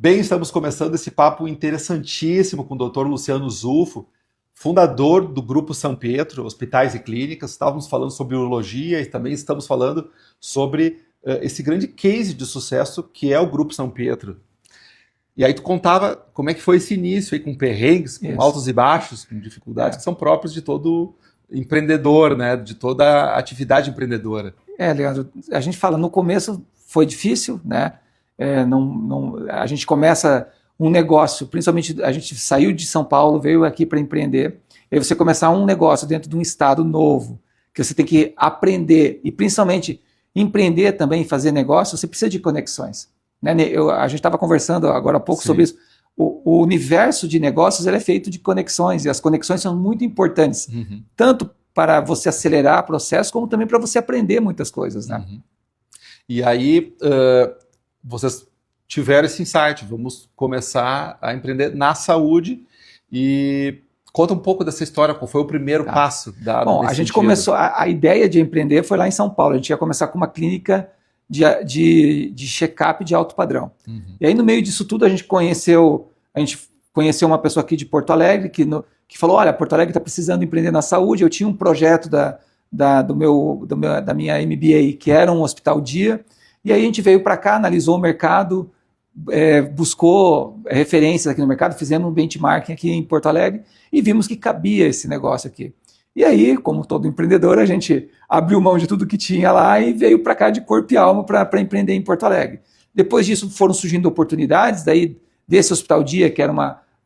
Bem, estamos começando esse papo interessantíssimo com o Dr. Luciano Zulfo, fundador do Grupo São Pietro, Hospitais e Clínicas. Estávamos falando sobre urologia e também estamos falando sobre esse grande case de sucesso que é o Grupo São Pietro. E aí tu contava como é que foi esse início aí, com perrengues, com altos e baixos, com dificuldades que são próprios de todo empreendedor, né? De toda atividade empreendedora. Leandro, a gente fala, no começo foi difícil, né? A gente começa um negócio, principalmente a gente saiu de São Paulo, veio aqui para empreender, e aí você começar um negócio dentro de um estado novo, que você tem que aprender, e principalmente empreender também, fazer negócio, você precisa de conexões. Né? A gente estava conversando agora há pouco sobre isso. O universo de negócios ele é feito de conexões, e as conexões são muito importantes, tanto para você acelerar o processo, como também para você aprender muitas coisas. Né? E aí, vocês tiveram esse insight, vamos começar a empreender na saúde, e conta um pouco dessa história, qual foi o primeiro passo dado. Bom, a gente começou, a ideia de empreender foi lá em São Paulo, a gente ia começar com uma clínica de check-up de alto padrão. E aí no meio disso tudo a gente conheceu uma pessoa aqui de Porto Alegre que falou, olha, Porto Alegre está precisando empreender na saúde, eu tinha um projeto da minha MBA, que era um hospital dia, e aí a gente veio para cá, analisou o mercado, buscou referências aqui no mercado, fizemos um benchmarking aqui em Porto Alegre e vimos que cabia esse negócio aqui. E aí, como todo empreendedor, a gente abriu mão de tudo que tinha lá e veio para cá de corpo e alma para empreender em Porto Alegre. Depois disso foram surgindo oportunidades, daí desse hospital dia, que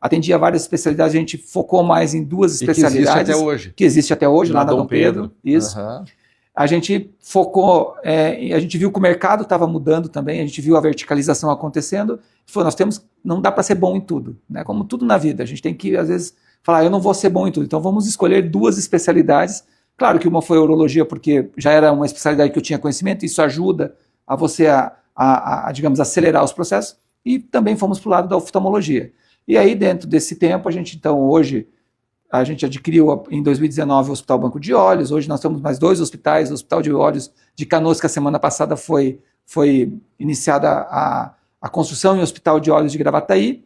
atendia várias especialidades, a gente focou mais em duas especialidades. Que existe até hoje. Lá na Dom Pedro. Isso. A gente focou, a gente viu que o mercado estava mudando também, a gente viu a verticalização acontecendo, e falou, não dá para ser bom em tudo, né? Como tudo na vida, a gente tem que, às vezes, falar, eu não vou ser bom em tudo, então vamos escolher duas especialidades. Claro que uma foi a urologia, porque já era uma especialidade que eu tinha conhecimento, isso ajuda a você digamos, acelerar os processos, e também fomos para o lado da oftalmologia. E aí, dentro desse tempo, hoje, a gente adquiriu em 2019 o Hospital Banco de Olhos, hoje nós temos mais 2 hospitais, o Hospital de Olhos de Canoas, que a semana passada foi iniciada a construção, e o Hospital de Olhos de Gravataí,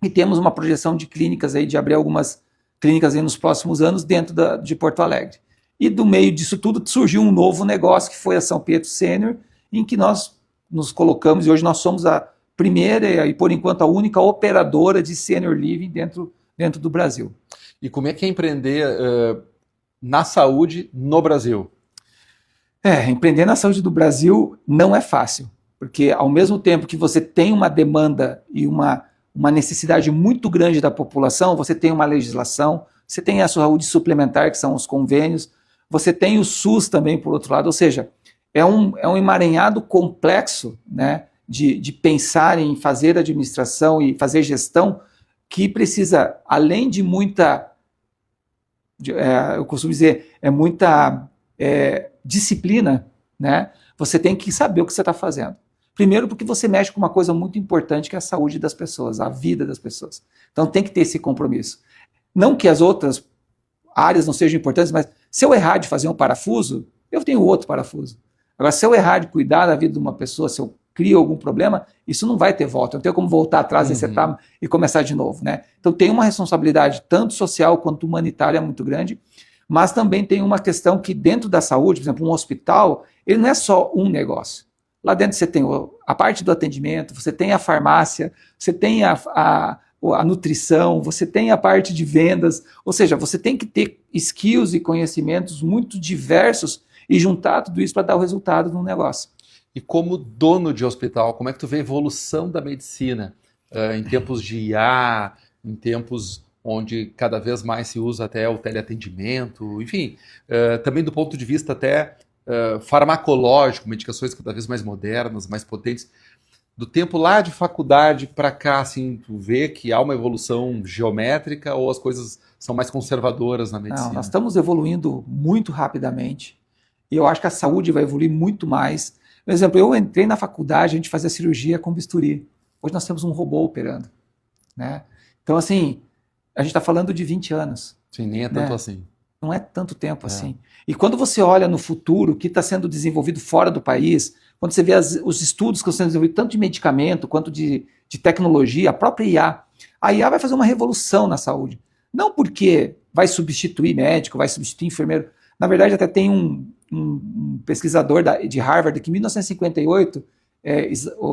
e temos uma projeção de clínicas aí, de abrir algumas clínicas aí nos próximos anos dentro de Porto Alegre. E do meio disso tudo surgiu um novo negócio, que foi a São Pietro Sênior, em que nós nos colocamos, e hoje nós somos a primeira e, por enquanto, a única operadora de senior living dentro do Brasil. E como é que é empreender na saúde no Brasil? Empreender na saúde do Brasil não é fácil, porque ao mesmo tempo que você tem uma demanda e uma necessidade muito grande da população, você tem uma legislação, você tem a saúde suplementar, que são os convênios, você tem o SUS também, por outro lado, ou seja, é um emaranhado complexo, né, de pensar em fazer administração e fazer gestão, que precisa, além de muita, eu costumo dizer, muita disciplina, né? Você tem que saber o que você está fazendo. Primeiro porque você mexe com uma coisa muito importante, que é a saúde das pessoas, a vida das pessoas. Então tem que ter esse compromisso. Não que as outras áreas não sejam importantes, mas se eu errar de fazer um parafuso, eu tenho outro parafuso. Agora, se eu errar de cuidar da vida de uma pessoa, se eu crio algum problema, isso não vai ter volta. Eu não tenho como voltar atrás dessa etapa e começar de novo. Né? Então tem uma responsabilidade tanto social quanto humanitária muito grande, mas também tem uma questão que dentro da saúde, por exemplo, um hospital, ele não é só um negócio. Lá dentro você tem a parte do atendimento, você tem a farmácia, você tem a nutrição, você tem a parte de vendas, ou seja, você tem que ter skills e conhecimentos muito diversos e juntar tudo isso para dar o resultado no negócio. E como dono de hospital, como é que tu vê a evolução da medicina em tempos de IA, em tempos onde cada vez mais se usa até o teleatendimento, enfim, também do ponto de vista até farmacológico, medicações cada vez mais modernas, mais potentes. Do tempo lá de faculdade para cá, assim, tu vê que há uma evolução geométrica ou as coisas são mais conservadoras na medicina? Não, nós estamos evoluindo muito rapidamente e eu acho que a saúde vai evoluir muito mais. Por exemplo, eu entrei na faculdade, a gente fazia cirurgia com bisturi. Hoje nós temos um robô operando. Né? Então, assim, a gente está falando de 20 anos. Sim, nem é tanto assim. Não é tanto tempo assim. E quando você olha no futuro, o que está sendo desenvolvido fora do país, quando você vê os estudos que estão sendo desenvolvidos, tanto de medicamento quanto de tecnologia, a própria IA, a IA vai fazer uma revolução na saúde. Não porque vai substituir médico, vai substituir enfermeiro. Na verdade, até tem um pesquisador de Harvard que em 1958,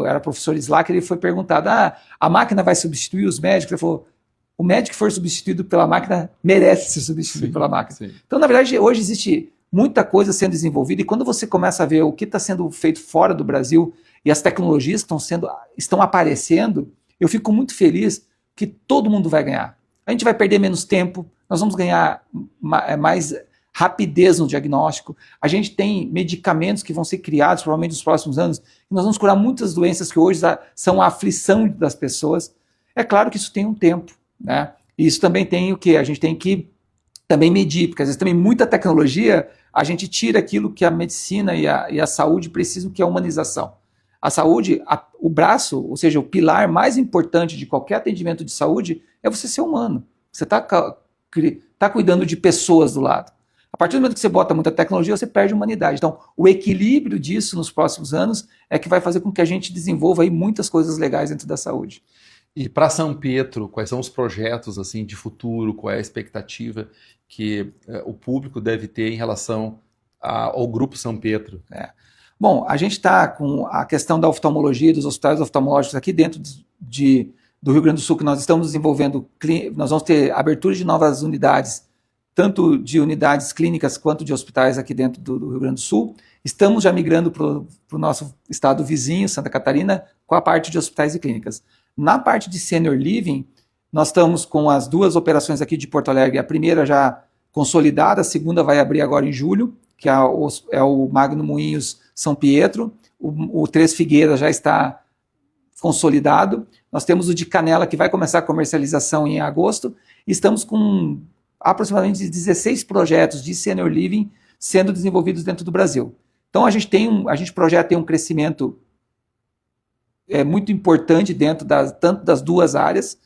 era professor Slack, ele foi perguntado, a máquina vai substituir os médicos? Ele falou, o médico que for substituído pela máquina merece ser substituído pela máquina. Sim. Então, na verdade, hoje existe muita coisa sendo desenvolvida e quando você começa a ver o que está sendo feito fora do Brasil e as tecnologias que estão aparecendo, eu fico muito feliz que todo mundo vai ganhar. A gente vai perder menos tempo, nós vamos ganhar mais rapidez no diagnóstico, a gente tem medicamentos que vão ser criados provavelmente nos próximos anos e nós vamos curar muitas doenças que hoje são a aflição das pessoas. É claro que isso tem um tempo. Né? E isso também tem o que? A gente tem que também medir, porque às vezes também muita tecnologia, a gente tira aquilo que a medicina e a saúde precisam, que é a humanização. A saúde, o braço, ou seja, o pilar mais importante de qualquer atendimento de saúde é você ser humano. Você está cuidando de pessoas do lado. A partir do momento que você bota muita tecnologia, você perde a humanidade. Então, o equilíbrio disso nos próximos anos é que vai fazer com que a gente desenvolva aí muitas coisas legais dentro da saúde. E para São Pedro, quais são os projetos assim de futuro, qual é a expectativa que o público deve ter em relação ao Grupo São Pedro? Bom, a gente está com a questão da oftalmologia, dos hospitais oftalmológicos aqui dentro do Rio Grande do Sul, que nós estamos desenvolvendo, nós vamos ter abertura de novas unidades, tanto de unidades clínicas quanto de hospitais aqui dentro do Rio Grande do Sul. Estamos já migrando para o nosso estado vizinho, Santa Catarina, com a parte de hospitais e clínicas. Na parte de Senior Living, nós estamos com as 2 operações aqui de Porto Alegre, a primeira já consolidada, a segunda vai abrir agora em julho, que é o Magno Moinhos São Pietro, o Três Figueiras já está consolidado, nós temos o de Canela que vai começar a comercialização em agosto, e estamos com aproximadamente 16 projetos de Senior Living sendo desenvolvidos dentro do Brasil. Então a gente projeta um crescimento muito importante dentro tanto das 2 áreas,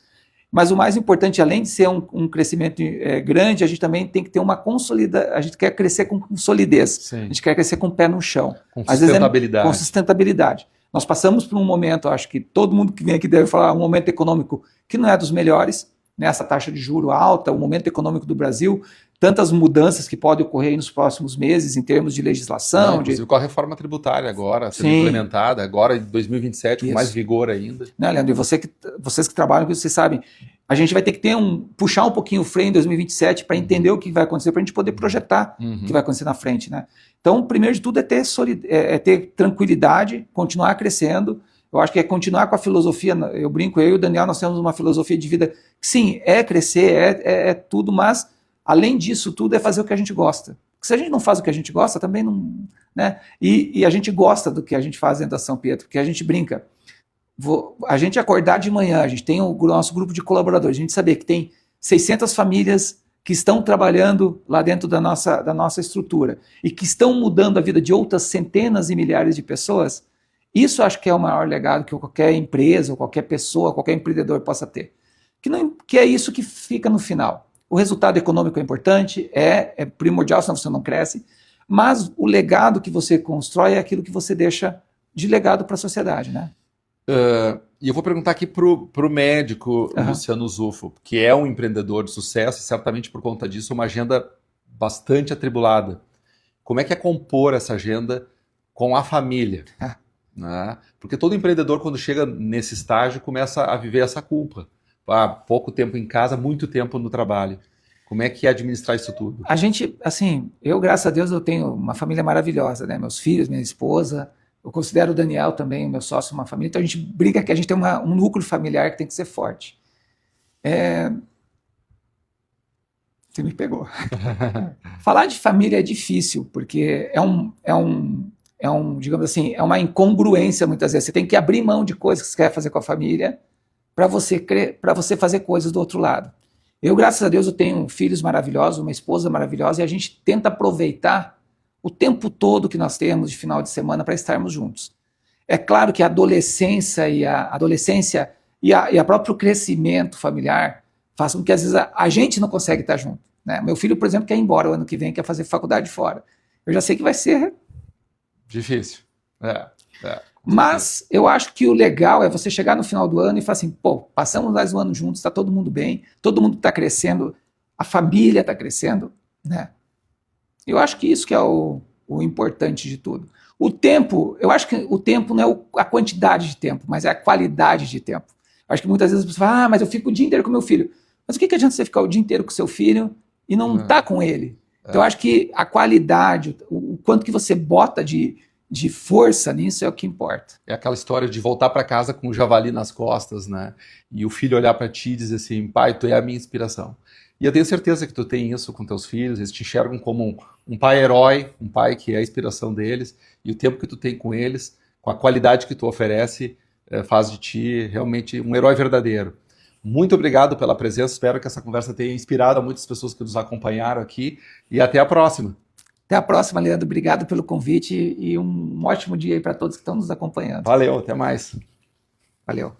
mas o mais importante, além de ser um crescimento grande, a gente também tem que ter uma consolidação, a gente quer crescer com solidez, Sim. A gente quer crescer com o pé no chão. Com sustentabilidade. Com sustentabilidade. Nós passamos por um momento, acho que todo mundo que vem aqui deve falar, um momento econômico que não é dos melhores, né, essa taxa de juro alta, o momento econômico do Brasil, tantas mudanças que podem ocorrer nos próximos meses em termos de legislação. Inclusive com a reforma tributária agora, sendo implementada, agora em 2027, com mais vigor ainda. Não, Leandro, e vocês que trabalham com isso, vocês sabem, a gente vai ter que puxar um pouquinho o freio em 2027 para entender o que vai acontecer, para a gente poder projetar o que vai acontecer na frente. Né? Então, primeiro de tudo é ter tranquilidade, continuar crescendo. Eu acho que é continuar com a filosofia, eu brinco, eu e o Daniel, nós temos uma filosofia de vida que sim, é crescer, é tudo, mas além disso tudo é fazer o que a gente gosta. Porque se a gente não faz o que a gente gosta, também não... Né? E a gente gosta do que a gente faz dentro da São Pedro, porque a gente brinca. A gente acordar de manhã, a gente tem o nosso grupo de colaboradores, a gente saber que tem 600 famílias que estão trabalhando lá dentro da nossa estrutura e que estão mudando a vida de outras centenas e milhares de pessoas, isso acho que é o maior legado que qualquer empresa, ou qualquer pessoa, qualquer empreendedor possa ter. Que é isso que fica no final. O resultado econômico é importante, é primordial, senão você não cresce, mas o legado que você constrói é aquilo que você deixa de legado para a sociedade, né? E eu vou perguntar aqui para o médico Luciano Zufo, que é um empreendedor de sucesso e certamente por conta disso uma agenda bastante atribulada. Como é que é compor essa agenda com a família? Né? Porque todo empreendedor, quando chega nesse estágio, começa a viver essa culpa. Pouco tempo em casa, muito tempo no trabalho. Como é que é administrar isso tudo? A gente, assim, eu, graças a Deus, eu tenho uma família maravilhosa, né? Meus filhos, minha esposa, eu considero o Daniel também, meu sócio, uma família. Então a gente brinca que a gente tem um núcleo familiar que tem que ser forte. Você me pegou. Falar de família é difícil, porque digamos assim, é uma incongruência muitas vezes. Você tem que abrir mão de coisas que você quer fazer com a família para você fazer coisas do outro lado. Eu, graças a Deus, eu tenho filhos maravilhosos, uma esposa maravilhosa, e a gente tenta aproveitar o tempo todo que nós temos de final de semana para estarmos juntos. É claro que a adolescência e a próprio crescimento familiar faz com que, às vezes, a gente não consegue estar junto. né? Meu filho, por exemplo, quer ir embora o ano que vem, quer fazer faculdade fora. Eu já sei que vai ser difícil. Mas eu acho que o legal é você chegar no final do ano e falar assim, pô, passamos mais um ano juntos, está todo mundo bem, todo mundo está crescendo, a família está crescendo, né? Eu acho que isso que é o importante de tudo. O tempo, eu acho que o tempo não é a quantidade de tempo, mas é a qualidade de tempo. Eu acho que muitas vezes as pessoas falam, mas eu fico o dia inteiro com meu filho. Mas o que adianta você ficar o dia inteiro com seu filho e não estar com ele? Então eu acho que a qualidade, o quanto que você bota de força nisso é o que importa. É aquela história de voltar para casa com o javali nas costas, né? E o filho olhar para ti e dizer assim, pai, tu é a minha inspiração. E eu tenho certeza que tu tem isso com teus filhos, eles te enxergam como um pai herói, um pai que é a inspiração deles, e o tempo que tu tem com eles, com a qualidade que tu oferece, faz de ti realmente um herói verdadeiro. Muito obrigado pela presença, espero que essa conversa tenha inspirado a muitas pessoas que nos acompanharam aqui, e até a próxima. Até a próxima, Leandro. Obrigado pelo convite e um ótimo dia aí para todos que estão nos acompanhando. Valeu, até mais. Valeu.